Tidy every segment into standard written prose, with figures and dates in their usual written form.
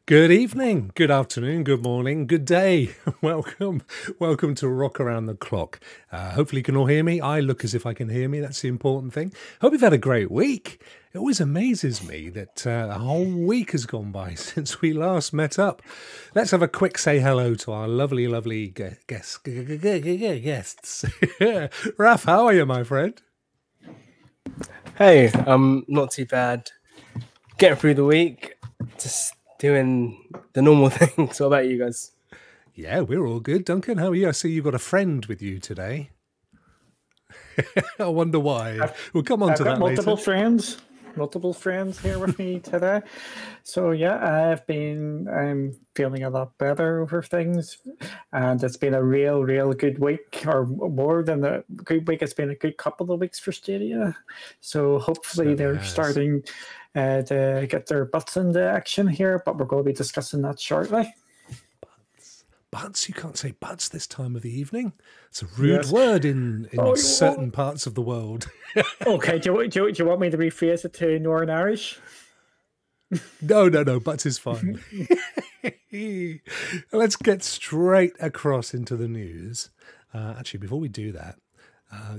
Good evening, good afternoon, good morning, good day. Welcome to Rokk Around the Clock. Hopefully you can all hear me. I look as if I can hear me. That's the important thing. Hope you've had a great week. It always amazes me that a whole week has gone by since we last met up. Let's have a quick say hello to our lovely guests. Raph, how are you, my friend? Hey, not too bad. Getting through the week, just doing the normal things. What about you guys? Yeah, we're all good. Duncan, how are you? I see you've got a friend with you today. I wonder why. We'll come on to that later. Multiple friends here with me today. So yeah, I'm feeling a lot better over things, and it's been a real good week, or more than a good week. It's been a good couple of weeks for Stadia. So hopefully they're starting to get their butts into action here, but we're going to be discussing that shortly. Butts? You can't say butts this time of the evening. It's a rude word in certain parts of the world. Okay, do you want me to rephrase it to Northern Irish? No, butts is fine. Let's get straight across into the news. Actually, before we do that,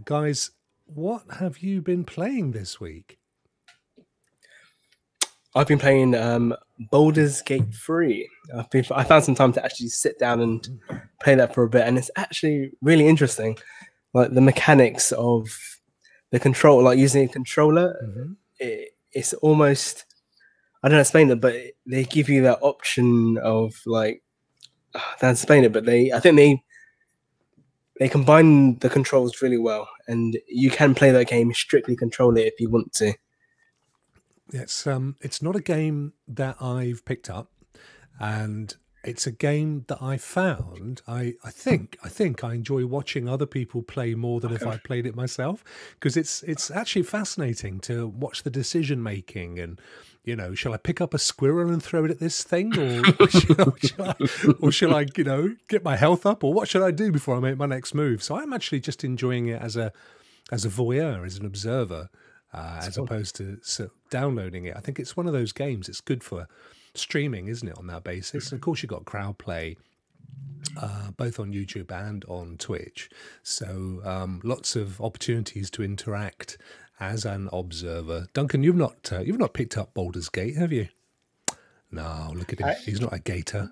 guys, what have you been playing this week? I've been playing Baldur's Gate 3. I found some time to actually sit down and play that for a bit, and it's actually really interesting. Like the mechanics of the control, like using a controller, it's almost, I don't know how to explain it, but they give you that option of like, I don't know how to explain it, but I think they combine the controls really well, and you can play that game strictly controller if you want to. It's not a game that I've picked up, and it's a game that I found. I think I enjoy watching other people play more than if I played it myself, because it's actually fascinating to watch the decision making. And shall I pick up a squirrel and throw it at this thing, or shall I get my health up, or what should I do before I make my next move? So I'm actually just enjoying it as a voyeur, as an observer. As opposed to downloading it. I think it's one of those games. It's good for streaming, isn't it, on that basis? And of course, you've got crowd play, both on YouTube and on Twitch. So lots of opportunities to interact as an observer. Duncan, you've not picked up Baldur's Gate, have you? No, look at him. He's not a gator.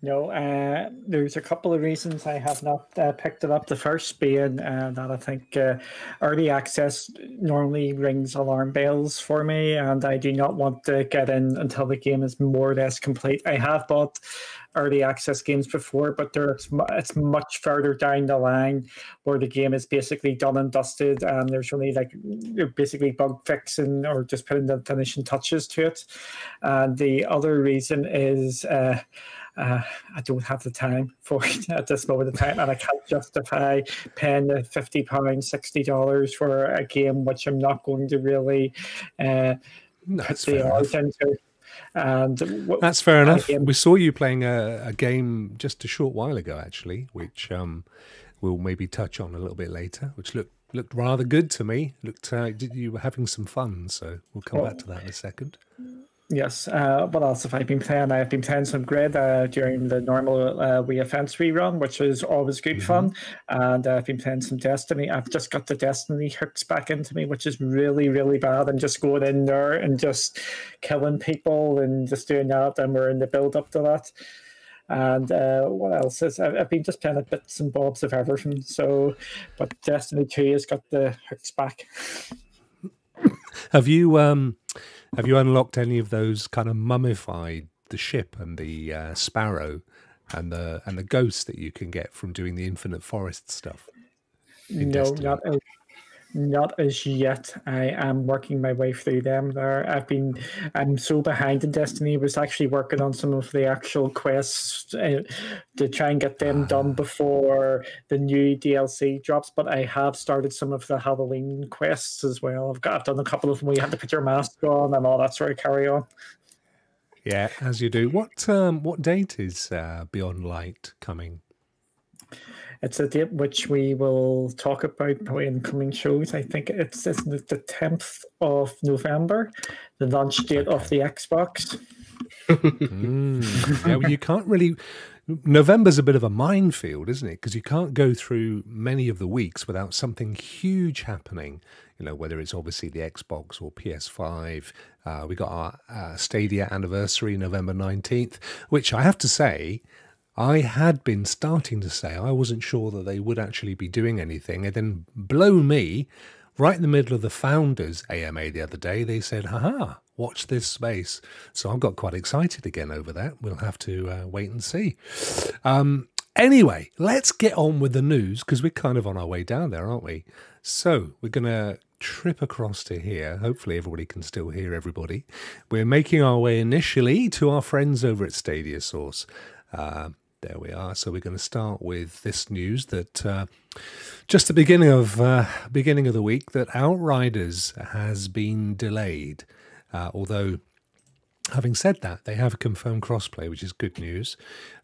No, there's a couple of reasons I have not picked it up. The first being that I think early access normally rings alarm bells for me, and I do not want to get in until the game is more or less complete. I have bought early access games before, but it's much further down the line where the game is basically done and dusted, and there's only basically bug fixing or just putting the finishing touches to it. And the other reason is I don't have the time for it at this moment in time, and I can't justify paying the £50, $60 for a game which I'm not going to really put the hours into. And that's fair enough. We saw you playing a game just a short while ago, actually, which we'll maybe touch on a little bit later, which looked rather good to me. You were having some fun, so we'll come back to that in a second. Yes. What else have I been playing? I've been playing some Grid during the normal Wii Offense rerun, which is always good fun. And I've been playing some Destiny. I've just got the Destiny hooks back into me, which is really bad. I'm just going in there and just killing people and just doing that. And we're in the build up to that. And what else is I've been just playing bits and bobs of everything. So, but Destiny 2 has got the hooks back. Have you unlocked any of those kind of mummified, the ship and the sparrow and the ghosts that you can get from doing the Infinite Forest stuff? No, not as yet. I am working my way through them there. I'm so behind in Destiny. I was actually working on some of the actual quests to try and get them done before the new DLC drops, but I have started some of the Halloween quests as well. I've done a couple of them where you have to put your mask on and all that sort of carry on. Yeah, as you do. What date is Beyond Light coming? It's a date which we will talk about probably in coming shows. I think it's the 10th of November, the launch date of the Xbox. Yeah, well, you can't really. November's a bit of a minefield, isn't it? Because you can't go through many of the weeks without something huge happening. You know, whether it's obviously the Xbox or PS5. We got our Stadia Anniversary, November 19th, which I have to say, I had been starting to say I wasn't sure that they would actually be doing anything. And then blow me, right in the middle of the Founders AMA the other day, they said, haha, watch this space. So I've got quite excited again over that. We'll have to wait and see. Anyway, let's get on with the news because we're kind of on our way down there, aren't we? So we're going to trip across to here. Hopefully everybody can still hear everybody. We're making our way initially to our friends over at Stadia Source. There we are. So we're going to start with this news that just the beginning of the week that Outriders has been delayed. Although, having said that, they have confirmed crossplay, which is good news.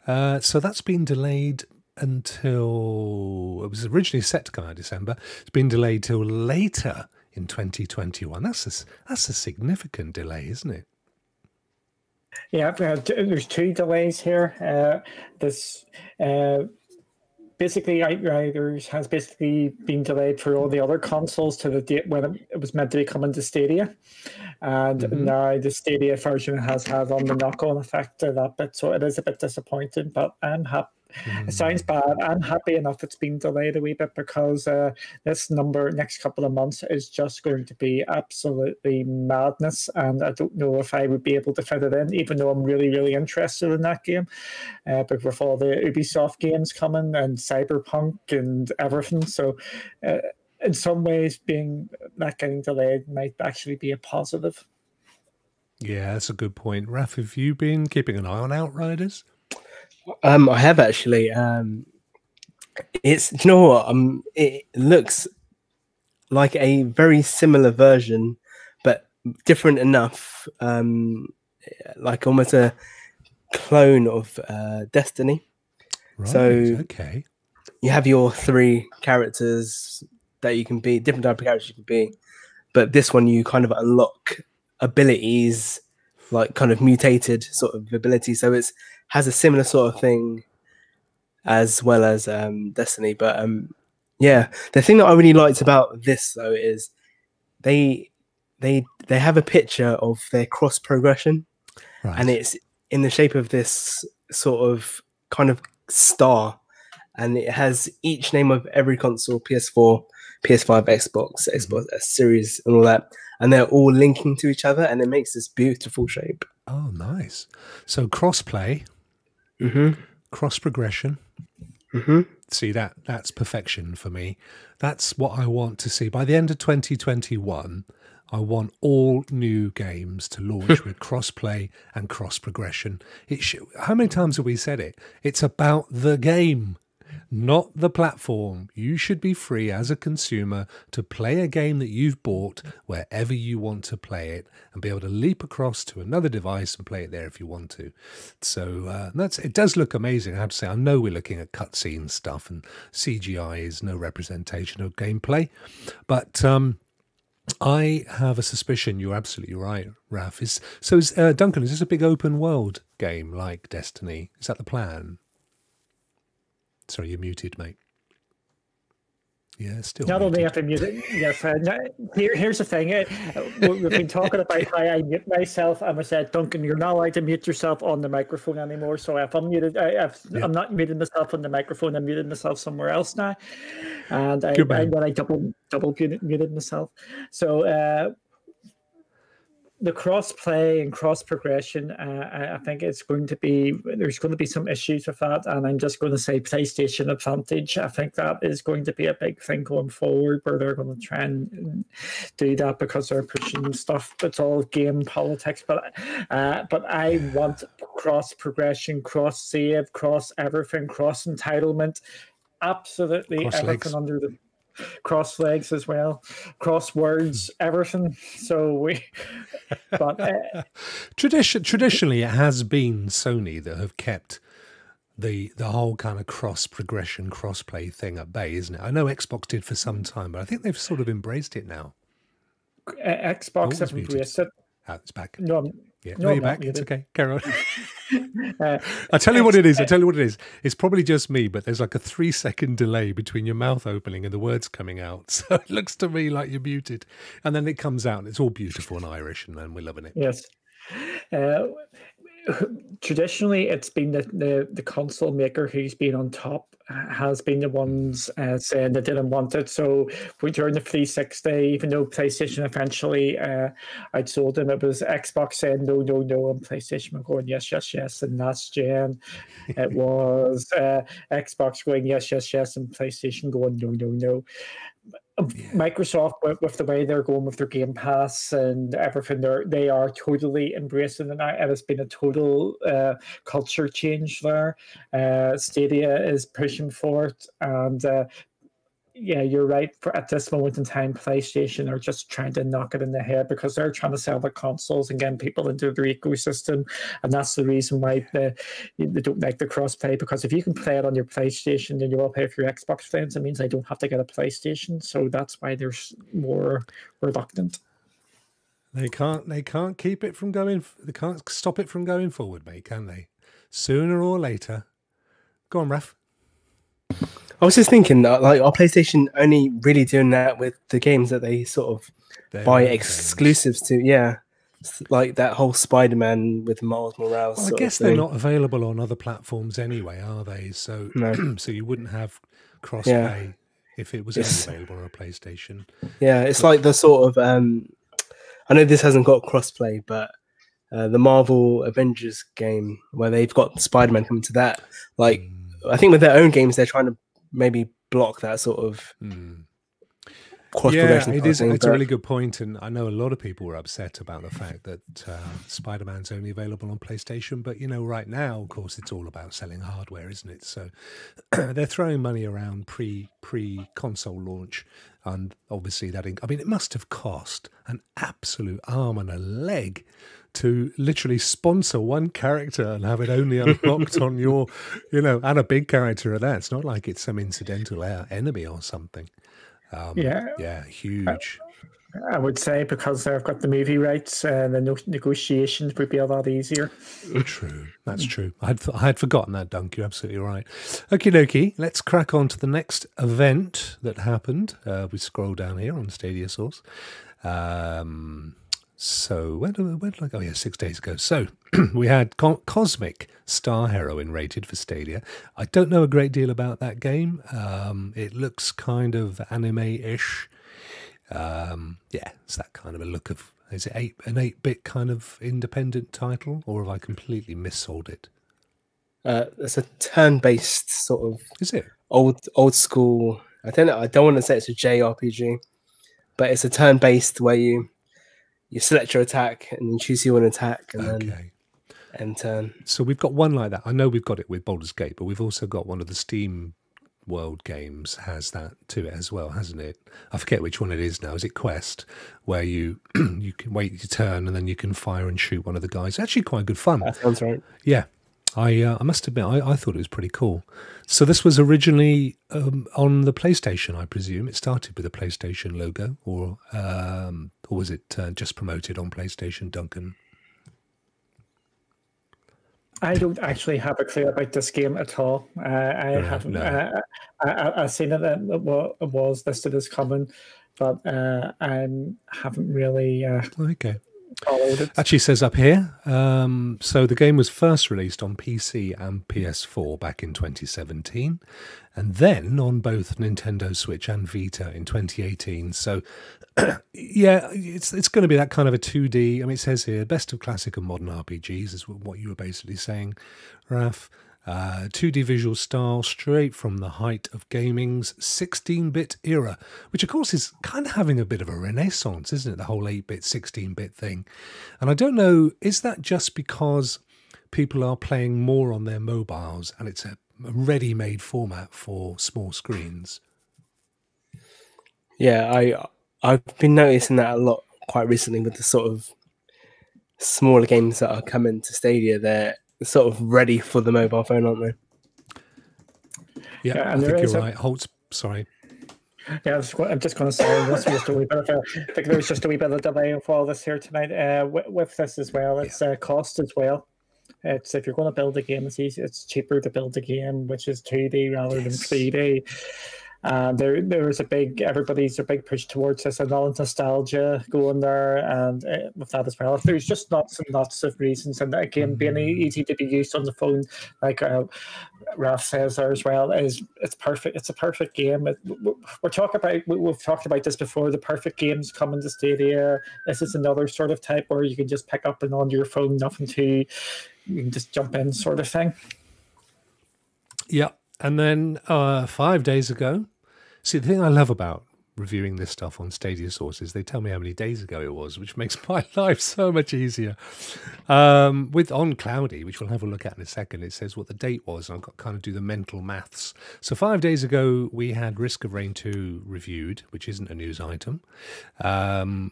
So that's been delayed until... It was originally set to come out in December. It's been delayed till later in 2021. That's a significant delay, isn't it? Yeah, there's two delays here. Basically, Outriders has basically been delayed for all the other consoles to the date when it was meant to be coming to Stadia. And now the Stadia version has had on the knock-on effect of that bit, so it is a bit disappointing, but I'm happy. It sounds bad. I'm happy enough it's been delayed a wee bit because this next couple of months is just going to be absolutely madness, and I don't know if I would be able to fit it in, even though I'm really, really interested in that game. But with all the Ubisoft games coming and Cyberpunk and everything, so in some ways, not getting delayed might actually be a positive. Yeah, that's a good point. Raph, have you been keeping an eye on Outriders? I have actually. It's, you know what? It looks like a very similar version, but different enough. Like almost a clone of Destiny. Right. So okay, you have your 3 characters that you can be, different type of characters you can be, but this one you kind of unlock abilities, like kind of mutated sort of abilities. So it's has a similar sort of thing as well as Destiny. But yeah, the thing that I really liked about this though is they have a picture of their cross progression, right, and it's in the shape of this sort of kind of star, and it has each name of every console: PS4, PS5, Xbox Series, and all that, and they're all linking to each other, and it makes this beautiful shape. Oh, nice! So crossplay. Cross progression. See, that's perfection for me. That's what I want to see. By the end of 2021, I want all new games to launch with crossplay and cross progression. How many times have we said it? It's about the game, not the platform. You should be free as a consumer to play a game that you've bought wherever you want to play it and be able to leap across to another device and play it there if you want to. So it does look amazing, I have to say. I know we're looking at cutscene stuff and CGI is no representation of gameplay, but I have a suspicion you're absolutely right, Raph. Duncan, is this a big open world game like Destiny? Is that the plan? Sorry, you're muted, mate. Yeah, still. Not only have to mute it, yes. Here's the thing. We've been talking about how I mute myself, and I said, Duncan, you're not allowed to mute yourself on the microphone anymore. So if I'm muted, I'm not muting myself on the microphone. I'm muting myself somewhere else now, and then I double muted myself. So. The cross play and cross progression, I think there's going to be some issues with that, and I'm just going to say PlayStation advantage. I think that is going to be a big thing going forward, where they're going to try and do that because they're pushing stuff. It's all game politics, but I want cross progression, cross save, cross everything, cross entitlement, absolutely cross everything legs. Under the. Cross legs as well, cross words, everything. So traditionally, it has been Sony that have kept the whole kind of cross progression, cross play thing at bay, isn't it? I know Xbox did for some time, but I think they've sort of embraced it now. Xbox have embraced it. It's back. No, Yeah, No, no, you're I'm not back. It's muted. okay. Carry on. Uh, I tell you what it is. I tell you what it is. It's probably just me, but there's like a 3-second delay between your mouth opening and the words coming out. So it looks to me like you're muted, and then it comes out. And it's all beautiful and Irish, and then we're loving it. yes. Traditionally, it's been the console maker who's been on top has been the ones saying they didn't want it. So during the 360, even though PlayStation eventually I'd sold them, it was Xbox saying no, no, no, and PlayStation were going yes, yes, yes. And last gen, it was Xbox going yes, yes, yes, and PlayStation going no, no, no. Microsoft, with the way they're going with their Game Pass and everything, they are totally embracing it now, and it's been a total culture change there. Stadia is pushing for it, and yeah, you're right. At this moment in time, PlayStation are just trying to knock it in the head because they're trying to sell the consoles and getting people into their ecosystem, and that's the reason why they don't like the crossplay. Because if you can play it on your PlayStation, then you will pay for your Xbox friends. It means they don't have to get a PlayStation, so that's why there's more reluctant. They can't keep it from going. They can't stop it from going forward, mate. Can they? Sooner or later. Go on, Raph. I was just thinking that, like, are PlayStation only really doing that with the games that they sort of buy exclusives to? Yeah, like that whole Spider-Man with Miles Morales. Well, I guess they're not available on other platforms anyway, are they? So, so you wouldn't have crossplay if it was only available on a PlayStation. Yeah, it's like the sort of. I know this hasn't got crossplay, but the Marvel Avengers game where they've got Spider-Man coming to that, like. I think with their own games, they're trying to maybe block that sort of cross-progression. Yeah, it is. It's a really good point, and I know a lot of people were upset about the fact that Spider-Man's only available on PlayStation. But you know, right now, of course, it's all about selling hardware, isn't it? So they're throwing money around pre-console launch, and obviously that. I mean, it must have cost an absolute arm and a leg to literally sponsor one character and have it only unlocked on your, you know, and a big character at that. It's not like it's some incidental enemy or something. Yeah, huge. I would say because they've got the movie rights, the negotiations would be a lot easier. True, that's true. I had forgotten that, Dunk. You're absolutely right. Okie dokie, let's crack on to the next event that happened. We scroll down here on Stadia Source. So when did I go? Yeah, 6 days ago. So we had Cosmic Star Heroine rated for Stadia. I don't know a great deal about that game. It looks kind of anime-ish. Yeah, it's that kind of a look of. Is it an 8-bit kind of independent title, or have I completely missold it? It's a turn-based sort of. Is it old school? I don't know. I don't want to say it's a JRPG, but it's a turn-based where you select your attack and you choose your own attack and then end turn. So we've got one like that. I know we've got it with Baldur's Gate, but we've also got one of the Steam World games has that to it as well, hasn't it? I forget which one it is now. Is it Quest, where you you can wait your turn and then you can fire and shoot one of the guys? It's actually quite good fun. That sounds right. Yeah. I must admit, I thought it was pretty cool. So this was originally on the PlayStation, I presume. It started with a PlayStation logo, or was it just promoted on PlayStation, Duncan? I don't actually have a clue about this game at all. I haven't. No. I've seen it. It was listed as coming, but I haven't really. Okay. Actually says up here, so the game was first released on PC and PS4 back in 2017, and then on both Nintendo Switch and Vita in 2018. So yeah, it's going to be that kind of a 2D. I mean, it says here, best of classic and modern RPGs is what you were basically saying, Raph. 2D visual style straight from the height of gaming's 16-bit era, which of course is kind of having a bit of a renaissance, isn't it? The whole 8-bit, 16-bit thing. And I don't know, is that just because people are playing more on their mobiles and it's a ready-made format for small screens? Yeah, I've been noticing that a lot quite recently with the sort of smaller games that are coming to Stadia. They're sort of ready for the mobile phone, aren't they? Yeah, I think you're right. Sorry. Yeah, I'm just going to say this was just a wee bit of I think there's just a wee bit of delay of all this here tonight. With this as well, it's cost as well. It's if you're going to build a game, it's cheaper to build a game which is 2D rather than 3D. There's everybody's a big push towards this, and all nostalgia going there, and with that as well. There's just lots and lots of reasons, and again, being easy to be used on the phone, like Raph says there as well, it's perfect. It's a perfect game. We've talked about this before. The perfect games coming to Stadia. This is another sort of type where you can just pick up and onto your phone, you can just jump in, sort of thing. Yeah. And then 5 days ago, see, the thing I love about reviewing this stuff on Stadia sources, they tell me how many days ago it was, which makes my life so much easier. With On Cloudy, which we'll have a look at in a second, it says what the date was, and I've got to kind of do the mental maths. So 5 days ago, we had Risk of Rain 2 reviewed, which isn't a news item.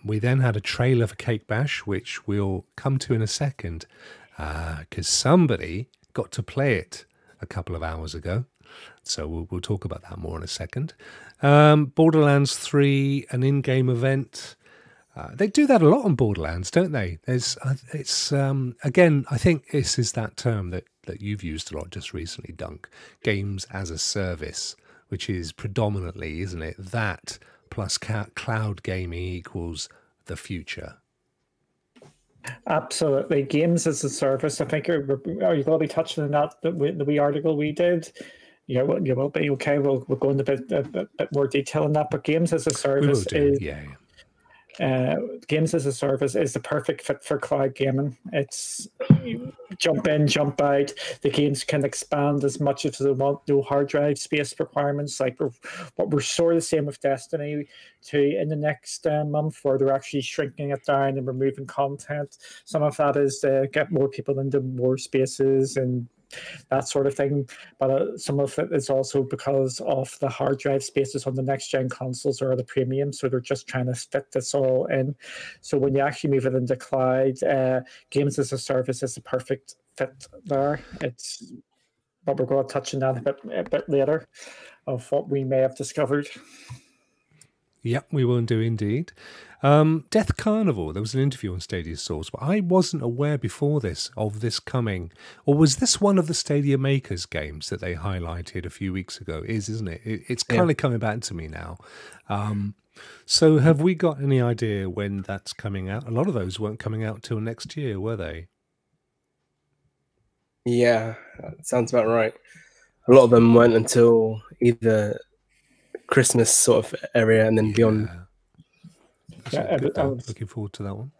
We then had a trailer for Cake Bash, which we'll come to in a second, because somebody got to play it a couple of hours ago. So we'll talk about that more in a second. Borderlands 3, an in-game event. They do that a lot on Borderlands, don't they? Again, I think this is that term that you've used a lot just recently, Dunk. Games as a service, which is predominantly, isn't it? That plus cloud gaming equals the future. Absolutely. Games as a service. I think are you going to be touching on that, the wee article we did? You will be. Okay, we'll go into a bit more detail on that. But games as a service games as a service is the perfect fit for cloud gaming. It's jump in, jump out. The games can expand as much as they want. No hard drive space requirements. Like we're sort of the same with Destiny 2 in the next month, where they're actually shrinking it down and removing content. Some of that is to get more people into more spaces and that sort of thing, but some of it is also because of the hard drive spaces on the next gen consoles are the premium, so they're just trying to fit this all in. So when you actually move it into cloud, games as a service is a perfect fit there. But we're going to touch on that a bit later of what we may have discovered. Yep, we will do indeed. Death Carnival, there was an interview on Stadia Source, but I wasn't aware before this of this coming. Or was this one of the Stadia Makers games that they highlighted a few weeks ago? Isn't it? It's kind of coming back to me now. So have we got any idea when that's coming out? A lot of those weren't coming out till next year, were they? Yeah, that sounds about right. A lot of them weren't until either Christmas sort of area and then beyond. Looking forward to that one.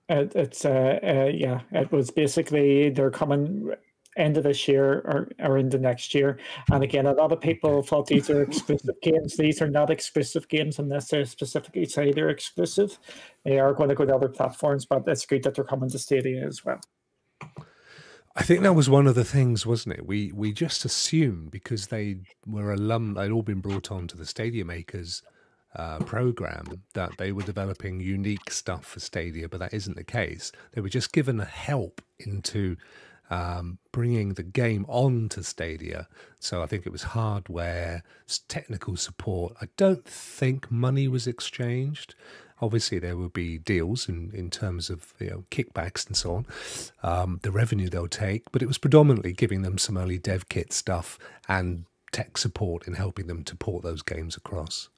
It was basically they're coming end of this year or into next year. And again, a lot of people thought these are exclusive games. These are not exclusive games unless they specifically say they're exclusive. They are going to go to other platforms, but it's good that they're coming to Stadia as well. I think that was one of the things, wasn't it? We just assumed because they were they'd all been brought on to the Stadia Makers program, that they were developing unique stuff for Stadia, but that isn't the case. They were just given a help into bringing the game on to Stadia. So I think it was hardware, technical support. I don't think money was exchanged. Obviously, there will be deals in terms of kickbacks and so on, the revenue they'll take, but it was predominantly giving them some early dev kit stuff and tech support in helping them to port those games across.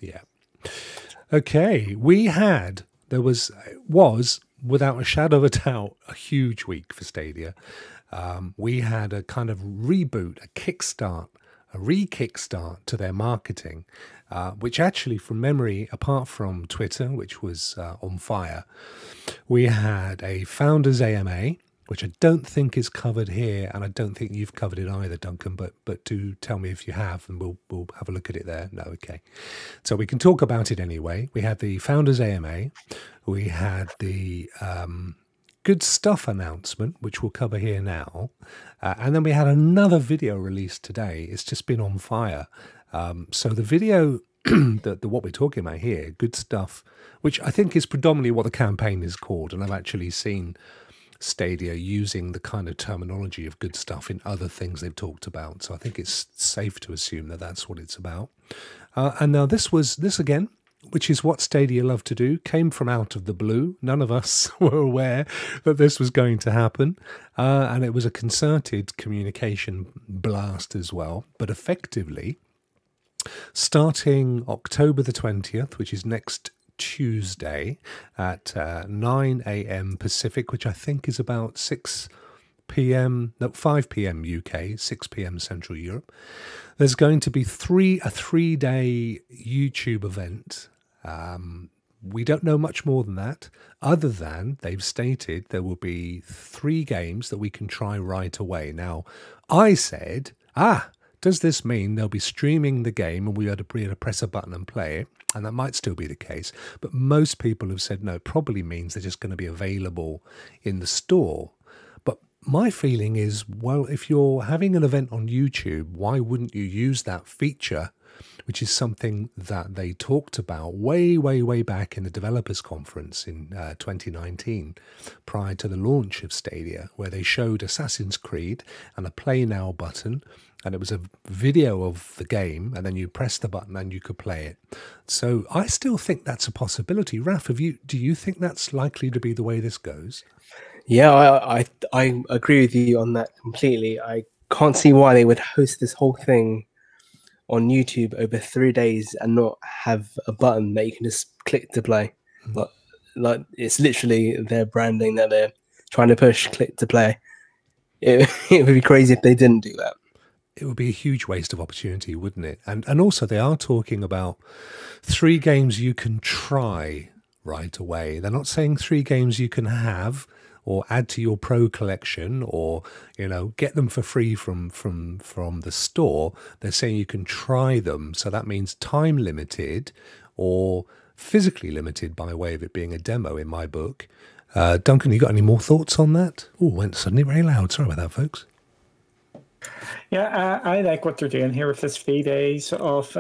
Yeah. Okay, there was without a shadow of a doubt a huge week for Stadia. We had a kind of reboot, a re-kickstart to their marketing, which actually, from memory, apart from Twitter, which was on fire, we had a Founders AMA, which I don't think is covered here, and I don't think you've covered it either, Duncan, but do tell me if you have, and we'll have a look at it there. No, okay. So we can talk about it anyway. We had the Founders AMA, we had the Good Stuff announcement, which we'll cover here now, and then we had another video released today. It's just been on fire. So the video, what we're talking about here, Good Stuff, which I think is predominantly what the campaign is called, and I've actually seen Stadia using the kind of terminology of good stuff in other things they've talked about. So I think it's safe to assume that that's what it's about. And now this again, which is what Stadia love to do, came from out of the blue. None of us were aware that this was going to happen. And it was a concerted communication blast as well. But effectively, starting October the 20th, which is next Tuesday at 9 a.m. Pacific, which I think is about 5 p.m. UK, 6 p.m. Central Europe, there's going to be a 3-day YouTube event. We don't know much more than that, other than they've stated there will be 3 games that we can try right away. Now, I said, does this mean they'll be streaming the game and we had to press a button and play it? And that might still be the case. But most people have said no, it probably means they're just going to be available in the store. But my feeling is, well, if you're having an event on YouTube, why wouldn't you use that feature, which is something that they talked about way, way, way back in the developers conference in 2019, prior to the launch of Stadia, where they showed Assassin's Creed and a Play Now button, and it was a video of the game, and then you press the button and you could play it. So I still think that's a possibility. Raph, do you think that's likely to be the way this goes? Yeah, I agree with you on that completely. I can't see why they would host this whole thing on YouTube over 3 days and not have a button that you can just click to play. Like it's literally their branding that they're trying to push, click to play. It would be crazy if they didn't do that. It would be a huge waste of opportunity, wouldn't it? And also they are talking about 3 games you can try right away. They're not saying 3 games you can have or add to your pro collection, or get them for free from the store. They're saying you can try them, so that means time limited or physically limited by way of it being a demo in my book. Duncan, you got any more thoughts on that? Oh, went suddenly very loud. Sorry about that, folks. Yeah, I like what they're doing here with this 3 days of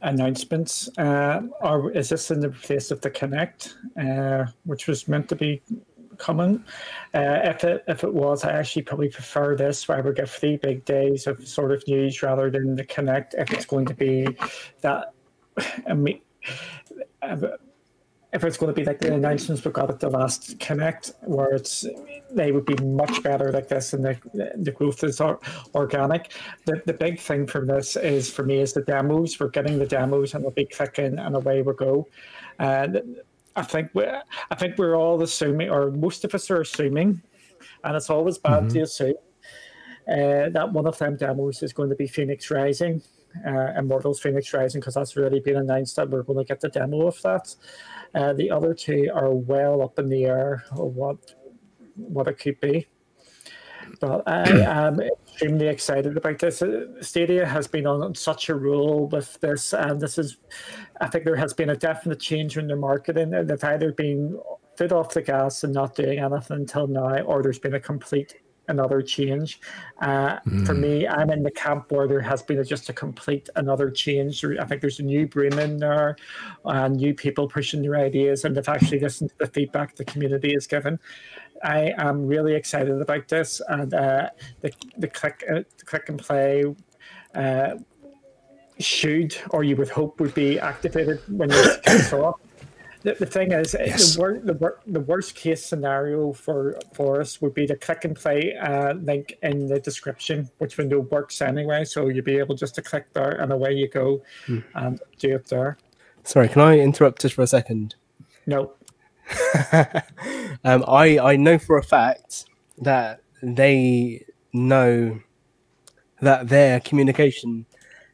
announcements. Or is this in the place of the Connect, which was meant to be coming? If it was, I actually probably prefer this, where we get 3 big days of sort of news rather than the Connect. If it's going to be that, if it's going to be like the announcements we got at the last Connect, where they would be much better like this, and the growth is organic. The big thing from this is, for me, is the demos. We're getting the demos, and we'll be clicking, and away we go. I think we're all assuming, or most of us are assuming, and it's always bad to assume, that one of them demos is going to be Phoenix Rising, Immortals Phoenix Rising, because that's already been announced that we're going to get the demo of that. The other 2 are well up in the air of what it could be. But I am extremely excited about this. Stadia has been on such a roll with this, and I think there has been a definite change in their marketing. They've either been foot off the gas and not doing anything until now, or there's been another change. For me, I'm in the camp where there has been just a complete another change. I think there's a new brain in there, and new people pushing their ideas, and they've actually listened to the feedback the community has given. I am really excited about this, and the click and play should, or you would hope, would be activated when this kicks off. The thing is, yes, the worst case scenario for us would be the click and play link in the description, which window works anyway, so you'll be able just to click there and away you go and do it there. Sorry, can I interrupt just for a second? No. I know for a fact that they know that their communication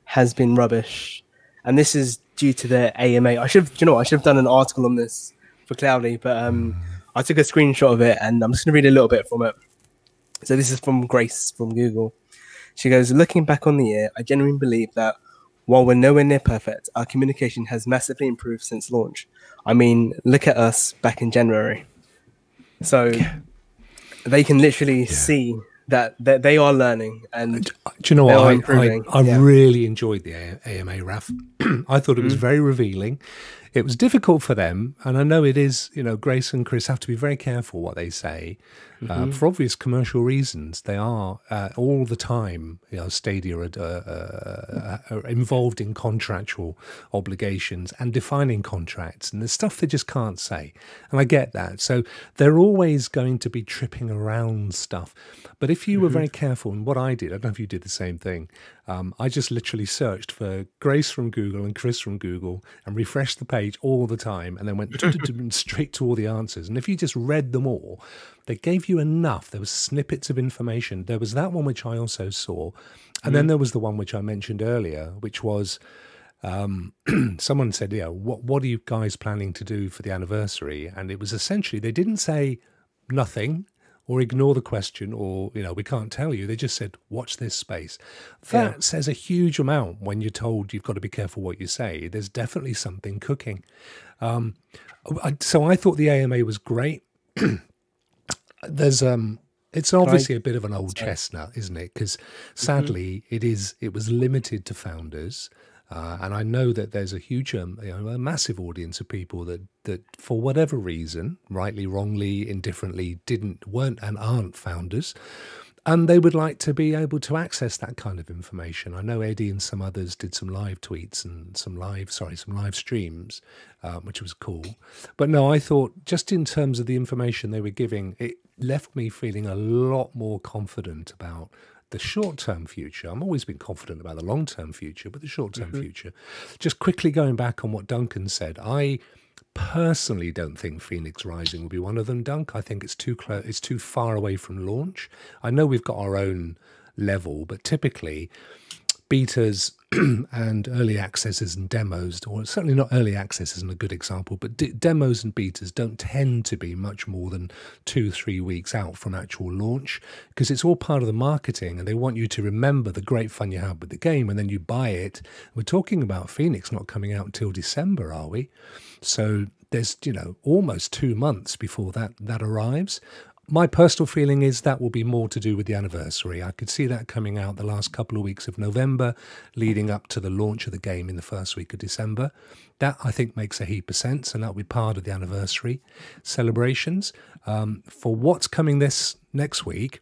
has been rubbish, and this is due to their AMA. I should have done an article on this for Cloudy, but I took a screenshot of it, and I'm just going to read a little bit from it. So this is from Grace from Google. She goes, "Looking back on the year, I genuinely believe that while we're nowhere near perfect, our communication has massively improved since launch. I mean, look at us back in January." So they can literally see that they are learning, and do you know what? I really enjoyed the AMA, Raph. I thought it was very revealing. it was difficult for them, and I know it is. Grace and Chris have to be very careful what they say for obvious commercial reasons. They are all the time. Stadia are involved in contractual obligations and defining contracts, and there's stuff they just can't say, and I get that. So they're always going to be tripping around stuff. But if you were very careful, and what I did, I don't know if you did the same thing. I just literally searched for Grace from Google and Chris from Google and refreshed the page all the time, and then went straight to all the answers. And if you just read them all, they gave you enough. There was snippets of information. There was that one which I also saw, and then there was the one which I mentioned earlier, which was someone said, what are you guys planning to do for the anniversary? And it was essentially, they didn't say nothing or ignore the question, or, we can't tell you. They just said, watch this space. That says a huge amount when you're told you've got to be careful what you say. There's definitely something cooking. So I thought the AMA was great. There's it's obviously a bit of an old chestnut, isn't it? Because sadly, it was limited to founders. And I know that there's a huge, a massive audience of people that for whatever reason, rightly, wrongly, indifferently, weren't and aren't founders, and they would like to be able to access that kind of information. I know Eddie and some others did some live tweets and some live streams, which was cool. But no, I thought just in terms of the information they were giving, it left me feeling a lot more confident about the short-term future. I've always been confident about the long-term future, but the short-term future. Just quickly going back on what Duncan said, I personally don't think Phoenix Rising will be one of them, Dunk. I think it's too close. It's too far away from launch. I know we've got our own level, but typically betas and early accesses and demos, or certainly not early access isn't a good example, but demos and betas don't tend to be much more than 2-3 weeks out from actual launch, because it's all part of the marketing and they want you to remember the great fun you had with the game, and then you buy it. We're talking about Phoenix not coming out until December, are we? So there's, almost 2 months before that arrives. My personal feeling is that will be more to do with the anniversary. I could see that coming out the last couple of weeks of November, leading up to the launch of the game in the first week of December. That, I think, makes a heap of sense, and that will be part of the anniversary celebrations. For what's coming this next week,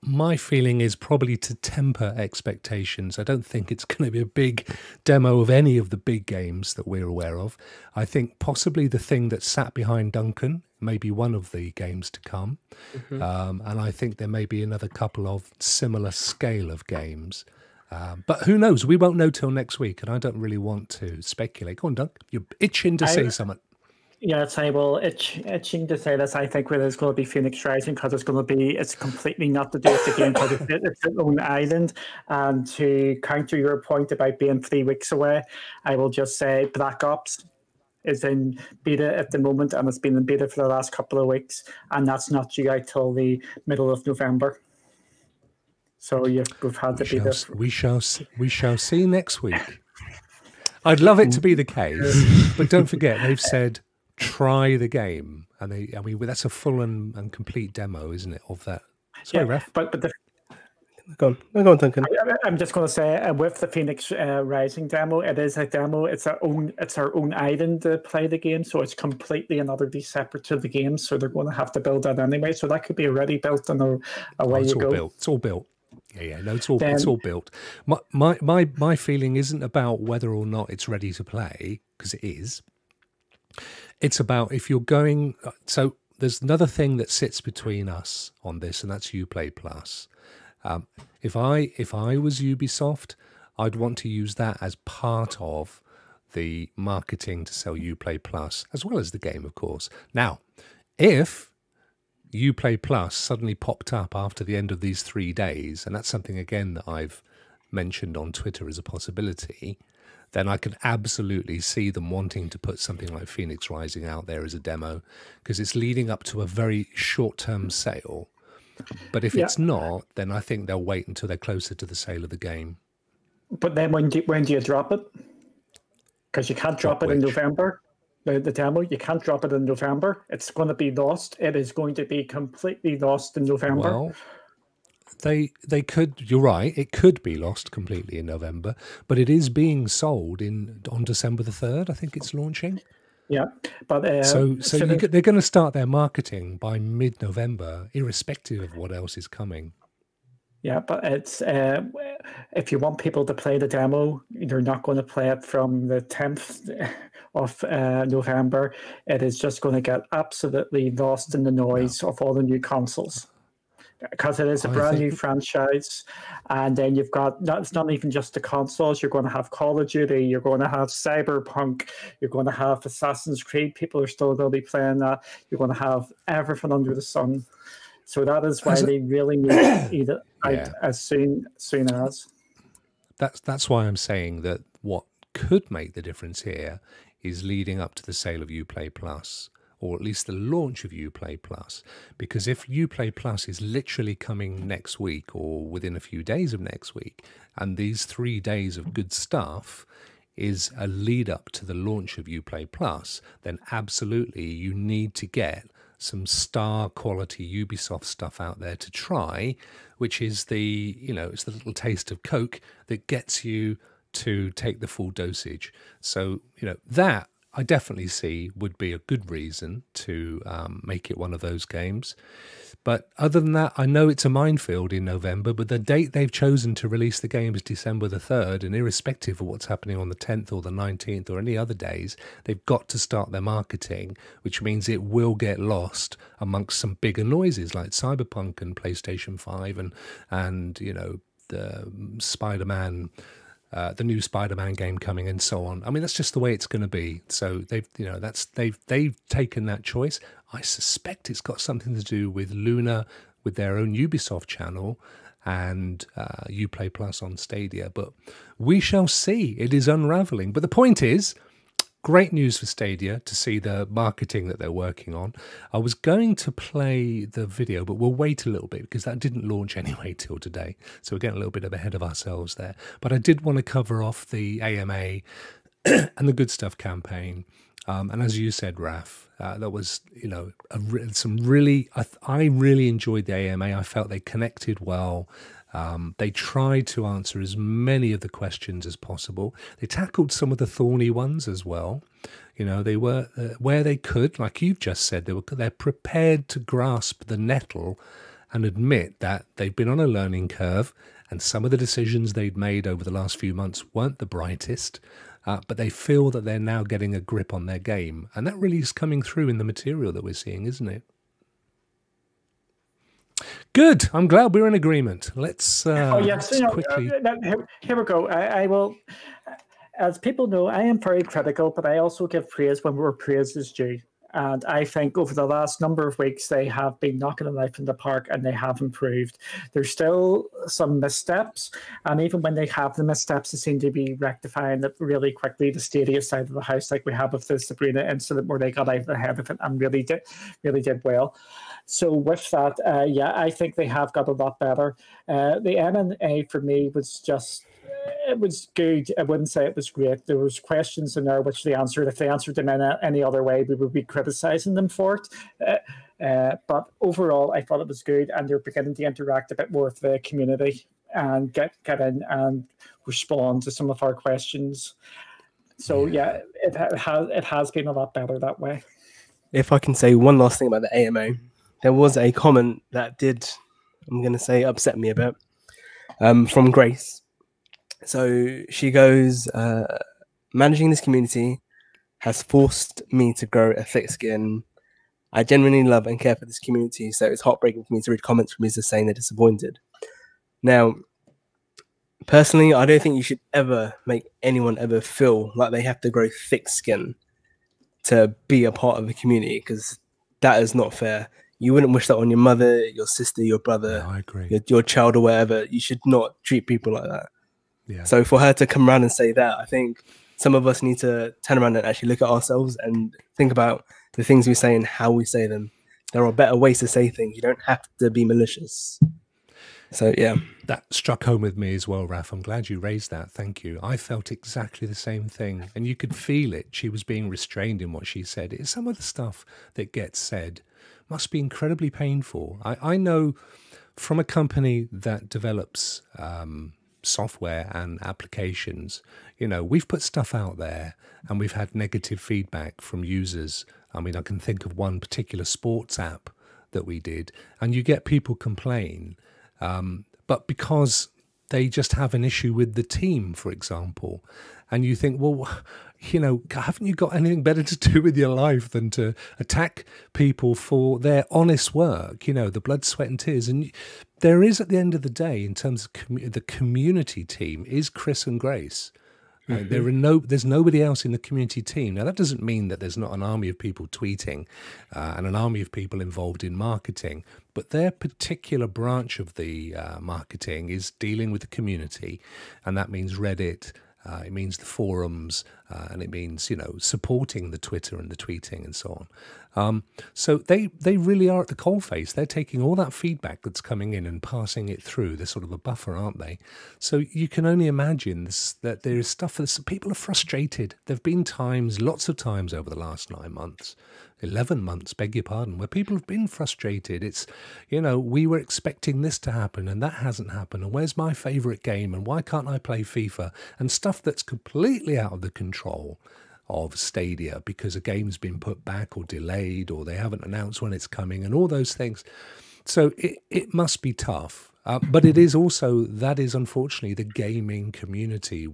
my feeling is probably to temper expectations. I don't think it's going to be a big demo of any of the big games that we're aware of. I think possibly the thing that sat behind Duncan may be one of the games to come. And I think there may be another couple of similar scale of games. But who knows? We won't know till next week, and I don't really want to speculate. Go on, Dunk. You're itching to say something. Yes, I will. Itching to say this. I think it's going to be Phoenix Rising because it's completely not to do with the game because it's its own island. And to counter your point about being 3 weeks away, I will just say Black Ops is in beta at the moment, and it's been in beta for the last couple of weeks, and that's not due out till the middle of November. So we've had the beta. We shall see next week. I'd love it to be the case, but don't forget they've said try the game, and that's a full and complete demo, isn't it, of that? Sorry, Raph. But Go on, Duncan. I'm just going to say, with the Phoenix Rising demo, it is a demo. It's our own island to play the game, so it's completely and utterly separate to the game. So they're going to have to build that anyway. So that could be already built, and away you go. It's all built. Yeah. No, it's all built. My feeling isn't about whether or not it's ready to play, because it is. It's about if you're going. So there's another thing that sits between us on this, and that's Uplay Plus. If I was Ubisoft, I'd want to use that as part of the marketing to sell Uplay Plus, as well as the game, of course. Now, if Uplay Plus suddenly popped up after the end of these 3 days, and that's something, again, that I've mentioned on Twitter as a possibility, then I could absolutely see them wanting to put something like Phoenix Rising out there as a demo, because it's leading up to a very short-term sale. But if it's not, then I think they'll wait until they're closer to the sale of the game. But then when do you drop it? Because you can't drop it in November. The demo, you can't drop it in November. It's going to be lost. It is going to be completely lost in November. Well, they could. You're right. It could be lost completely in November, but it is being sold on December the 3rd. I think it's launching. Yeah, but They're going to start their marketing by mid-November, irrespective of what else is coming. Yeah, but it's if you want people to play the demo, you're not going to play it from the 10th of November. It is just going to get absolutely lost in the noise of all the new consoles. Because it is a brand new franchise, and then you've got, it's not even just the consoles. You're going to have Call of Duty, you're going to have Cyberpunk, you're going to have Assassin's Creed. People are still going to be playing that. You're going to have everything under the sun. So that is why they really need to eat it out as soon as. That's why I'm saying that what could make the difference here is leading up to the sale of Uplay Plus, or at least the launch of Uplay Plus. Because if Uplay Plus is literally coming next week or within a few days of next week, and these 3 days of good stuff is a lead up to the launch of Uplay Plus, then absolutely you need to get some star quality Ubisoft stuff out there to try, which is it's the little taste of Coke that gets you to take the full dosage. So, that I definitely see would be a good reason to make it one of those games. But other than that, I know it's a minefield in November, but the date they've chosen to release the game is December the 3rd, and irrespective of what's happening on the 10th or the 19th or any other days, they've got to start their marketing, which means it will get lost amongst some bigger noises like Cyberpunk and PlayStation 5 and the Spider-Man, the new Spider-Man game coming and so on. I mean, that's just the way it's going to be. So they've taken that choice. I suspect it's got something to do with Luna, with their own Ubisoft channel, and Uplay Plus on Stadia. But we shall see. It is unraveling. But the point is, great news for Stadia to see the marketing that they're working on. I was going to play the video, but we'll wait a little bit because that didn't launch anyway till today. So we're getting a little bit ahead of ourselves there. But I did want to cover off the AMA and the Good Stuff campaign. And as you said, Raph, that was, I really enjoyed the AMA. I felt they connected well. They tried to answer as many of the questions as possible. They tackled some of the thorny ones as well. They were, where they could, like you've just said, they're prepared to grasp the nettle and admit that they've been on a learning curve and some of the decisions they'd made over the last few months weren't the brightest. But they feel that they're now getting a grip on their game. And that really is coming through in the material that we're seeing, isn't it? Good. I'm glad we're in agreement. Let's quickly... Here we go. I will... As people know, I am very critical, but I also give praise when where praise is due. And I think over the last number of weeks, they have been knocking the life in the park and they have improved. There's still some missteps. And even when they have the missteps, they seem to be rectifying it really quickly. The Stadia side of the house, like we have with the Sabrina incident where they got out ahead of it and really did well. So with that, I think they have got a lot better. The M&A for me was just... It was good. I wouldn't say it was great. There was questions in there which they answered. If they answered them in any other way, we would be criticizing them for it. But overall, I thought it was good, and they're beginning to interact a bit more with the community and get in and respond to some of our questions. So it has been a lot better that way. If I can say one last thing about the AMA, there was a comment that did, I'm going to say, upset me a bit, from Grace. So she goes, managing this community has forced me to grow a thick skin. I genuinely love and care for this community, so it's heartbreaking for me to read comments from users saying they're disappointed. Now, personally, I don't think you should ever make anyone ever feel like they have to grow thick skin to be a part of a community, because that is not fair. You wouldn't wish that on your mother, your sister, your brother, I agree. Your child or whatever. You should not treat people like that. Yeah. So for her to come around and say that, I think some of us need to turn around and actually look at ourselves and think about the things we say and how we say them. There are better ways to say things. You don't have to be malicious. So, yeah. That struck home with me as well, Raph. I'm glad you raised that. Thank you. I felt exactly the same thing. And you could feel it. She was being restrained in what she said. It's some of the stuff that gets said must be incredibly painful. I know from a company that develops software and applications, you know, we've put stuff out there and we've had negative feedback from users. I mean, I can think of one particular sports app that we did, and you get people complain, but because they just have an issue with the team, for example, and you think, well, you know, haven't you got anything better to do with your life than to attack people for their honest work, you know, the blood, sweat and tears? And there is, at the end of the day, in terms of the community team, is Chris and Grace. There's nobody else in the community team. Now, that doesn't mean that there's not an army of people tweeting and an army of people involved in marketing, but their particular branch of the marketing is dealing with the community, and that means Reddit, it means the forums, and it means, you know, supporting the Twitter and the tweeting and so on. So they really are at the coalface. They're taking all that feedback that's coming in and passing it through. They're sort of a buffer, aren't they? So you can only imagine that there is stuff that people are frustrated. There have been times, lots of times over the last 9 months, 11 months, beg your pardon, where people have been frustrated. It's, you know, we were expecting this to happen and that hasn't happened. And where's my favourite game? And why can't I play FIFA? And stuff that's completely out of the control of Stadia because a game's been put back or delayed, or they haven't announced when it's coming, and all those things. So it must be tough. But it is also, that is unfortunately the gaming community.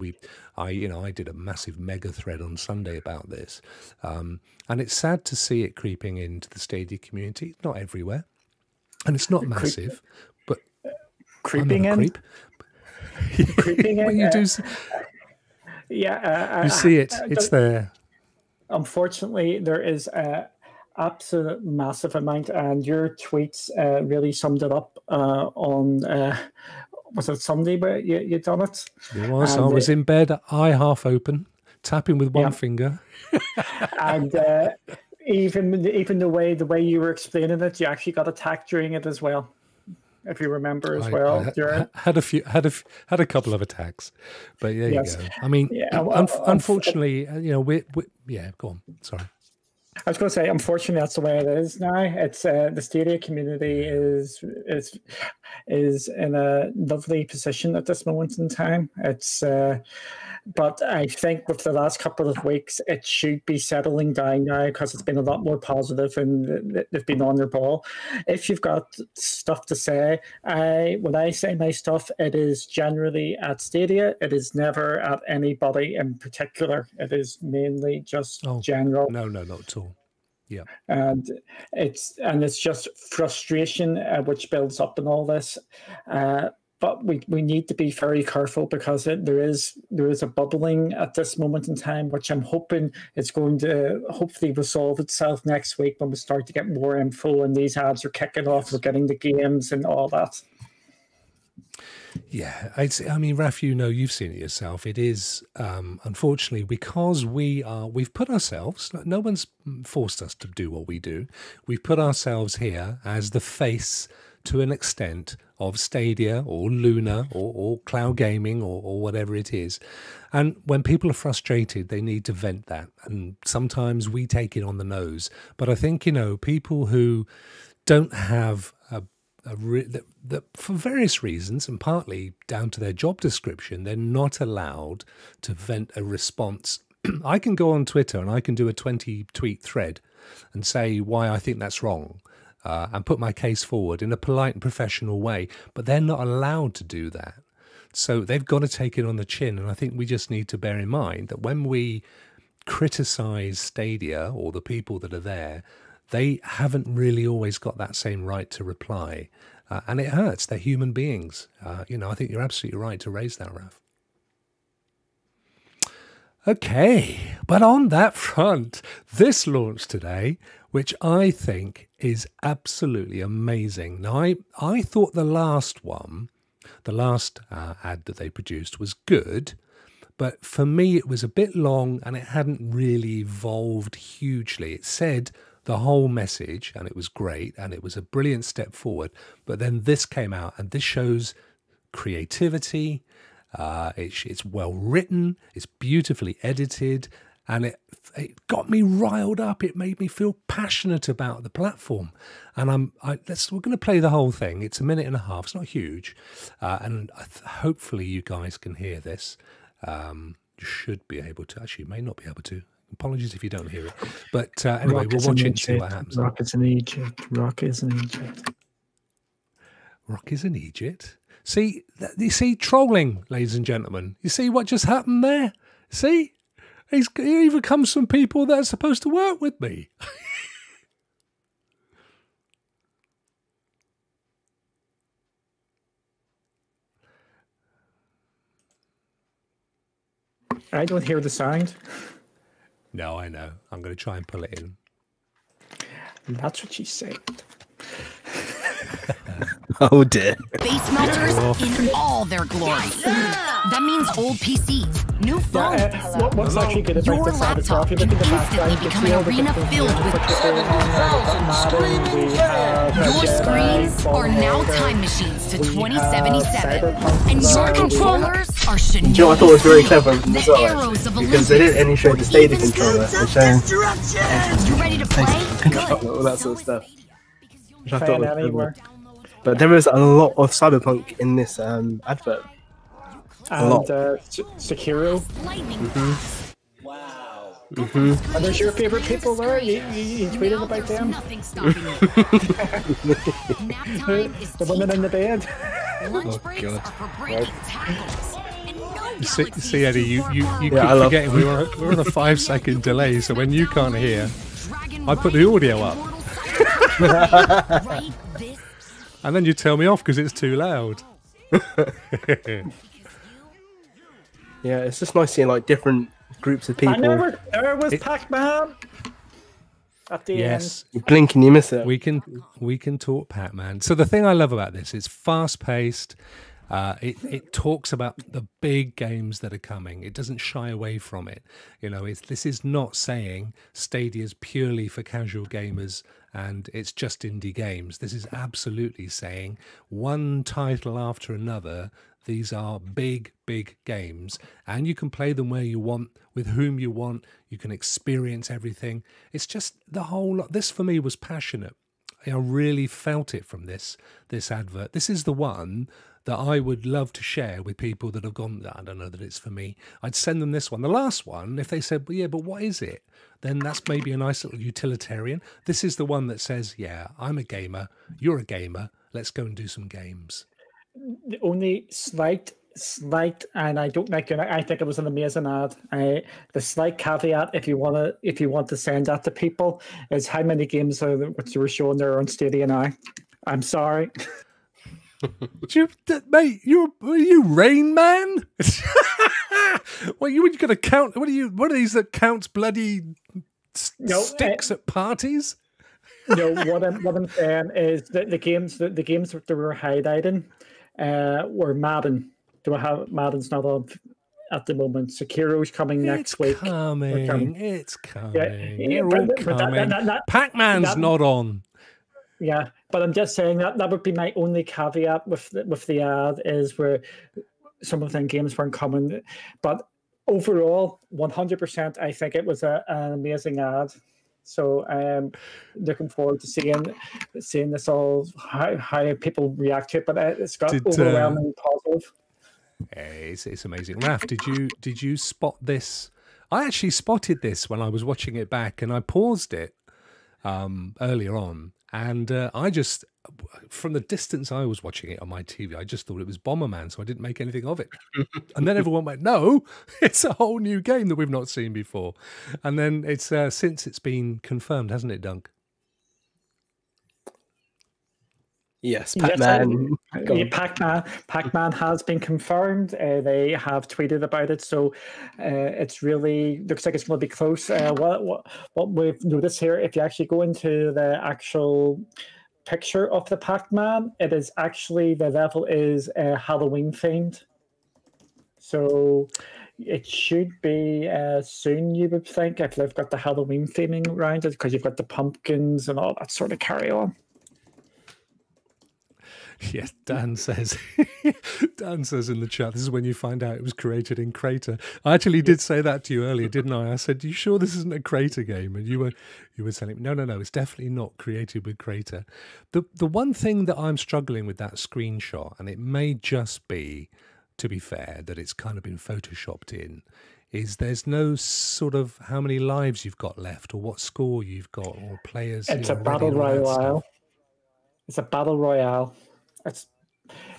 I did a massive mega thread on Sunday about this. And it's sad to see it creeping into the Stadia community. Not everywhere. And it's not massive, but creeping in. Creeping in. You do. Yeah. You see it. It's there. Unfortunately, there is a absolute massive amount, and your tweets really summed it up on was it Sunday where you done it? It was. I was in bed, eye half open, tapping with one finger. And even the way you were explaining it, you actually got attacked during it as well, if you remember as well. I had a couple of attacks, but there you go. I mean, unfortunately, you know, go on. Sorry. I was going to say, unfortunately, that's the way it is now. It's the Stadia community is in a lovely position at this moment in time. It's but I think with the last couple of weeks, it should be settling down now because it's been a lot more positive and they've been on their ball. If you've got stuff to say, when I say my stuff, it is generally at Stadia. It is never at anybody in particular. It is mainly just general. No, not at all. Yeah, and it's just frustration which builds up in all this. But we need to be very careful because there is a bubbling at this moment in time, which I'm hoping it's going to hopefully resolve itself next week when we start to get more info and these ads are kicking off. We're getting the games and all that. Yeah, I mean, Raph, you know, you've seen it yourself. It is, unfortunately, because we've put ourselves, no one's forced us to do what we do. We've put ourselves here as the face, to an extent, of Stadia or Luna or cloud gaming or whatever it is. And when people are frustrated, they need to vent that. And sometimes we take it on the nose. But I think, you know, people who don't have for various reasons, and partly down to their job description, they're not allowed to vent a response. I can go on Twitter and I can do a 20-tweet thread and say why I think that's wrong and put my case forward in a polite and professional way, but they're not allowed to do that. So they've got to take it on the chin, and I think we just need to bear in mind that when we criticize Stadia or the people that are there, they haven't really always got that same right to reply. And it hurts. They're human beings. You know, I think you're absolutely right to raise that, Raph. Okay, but on that front, this launched today, which I think is absolutely amazing. Now, I thought the last ad that they produced was good, but for me it was a bit long and it hadn't really evolved hugely. It said the whole message, and it was great, and it was a brilliant step forward. But then this came out, and this shows creativity. It's well written, it's beautifully edited, and it got me riled up. It made me feel passionate about the platform, and we're going to play the whole thing. It's a minute and a half. It's not huge, and hopefully you guys can hear this. You should be able to. Actually, you may not be able to. Apologies if you don't hear it. But anyway, we'll watch it and see what happens. Rokk is in Egypt. Rokk is in Egypt. Rokk is in Egypt. See, you see trolling, ladies and gentlemen. You see what just happened there? See? He even comes from people that are supposed to work with me. I don't hear the sound. No, I know. I'm going to try and pull it in. And that's what she said. Oh dear. Base melters in all their glory. That means old PCs, new phones. What's actually good about Your this side as well? laptop If you can look at the background, instantly you become can see an all the arena different filled with your screens are now time machines to 2077, and your controllers are Shinobi. You know what I thought was very clever as The well, arrows of because they didn't only show the Stadia Even controller, they stands showed You ready to play? controller, all that sort of stuff. Which I thought was clever. anywhere. But there is a lot of Cyberpunk in this advert. And Sekiro. Wow. Are those your favorite people there? You tweeted about them? Nothing's stopping you. Nap time is The women in the bed. Lunch breaks God. are for breaking tackles. And no See, Eddie, you keep I love- forgetting we're on a 5-second delay, so when you can't hear, I put the audio up. Right this and then you tell me off because it's too loud. Yeah, it's just nice seeing like different groups of people. There was Pac-Man. At the Yes, You blink and you miss it. we can talk Pac-Man. So the thing I love about this is fast-paced. It talks about the big games that are coming. It doesn't shy away from it. You know, this is not saying Stadia's purely for casual gamers and it's just indie games. This is absolutely saying one title after another. These are big, big games, and you can play them where you want, with whom you want. You can experience everything. It's just the whole lot. This for me was passionate. I really felt it from this advert. This is the one that I would love to share with people that have gone, I don't know that it's for me. I'd send them this one. The last one, if they said, well, yeah, but what is it? Then that's maybe a nice little utilitarian. This is the one that says, yeah, I'm a gamer, you're a gamer, let's go and do some games. The only slight, and I don't like it. I think it was an amazing ad. The slight caveat, if you want to send that to people, is how many games are what you were showing there on Stadia now. I'm sorry. Mate, are you Rain Man? Well, you got to count. What are these that counts bloody sticks at parties? No, what I'm saying is that the games that they were highlighting were Madden. Madden's not on at the moment. Sekiro's coming next week. It's coming. Yeah, They're all coming. Pac-Man's not on. Yeah, but I'm just saying that would be my only caveat with the ad is where some of them games weren't coming. But overall, 100%, I think it was an amazing ad. So I'm looking forward to seeing this all how people react to it. But it's got overwhelming positive. It's amazing. Raph, did you spot this? I actually spotted this when I was watching it back, and I paused it earlier on. And I just, from the distance I was watching it on my TV, I just thought it was Bomberman, so I didn't make anything of it. And then everyone went, no, it's a whole new game that we've not seen before. And then it's since it's been confirmed, hasn't it, Dunk? Yes, Pac-Man. Pac-Man has been confirmed. They have tweeted about it, so it's really looks like it's going to be close. What we've noticed here, if you actually go into the actual picture of the Pac-Man, it is actually the level is Halloween themed. So it should be soon, you would think, if they've got the Halloween theming around it, because you've got the pumpkins and all that sort of carry on. Yes, Dan says. Dan says in the chat, this is when you find out it was created in Crater. I actually did say that to you earlier, didn't I? I said, "You sure this isn't a Crater game?" And you were telling me, no, it's definitely not created with Crater. The one thing that I'm struggling with that screenshot, and it may just be, to be fair, that it's kind of been photoshopped in, is there's no sort of how many lives you've got left or what score you've got or players. It's a battle royale. It's a battle royale. It's,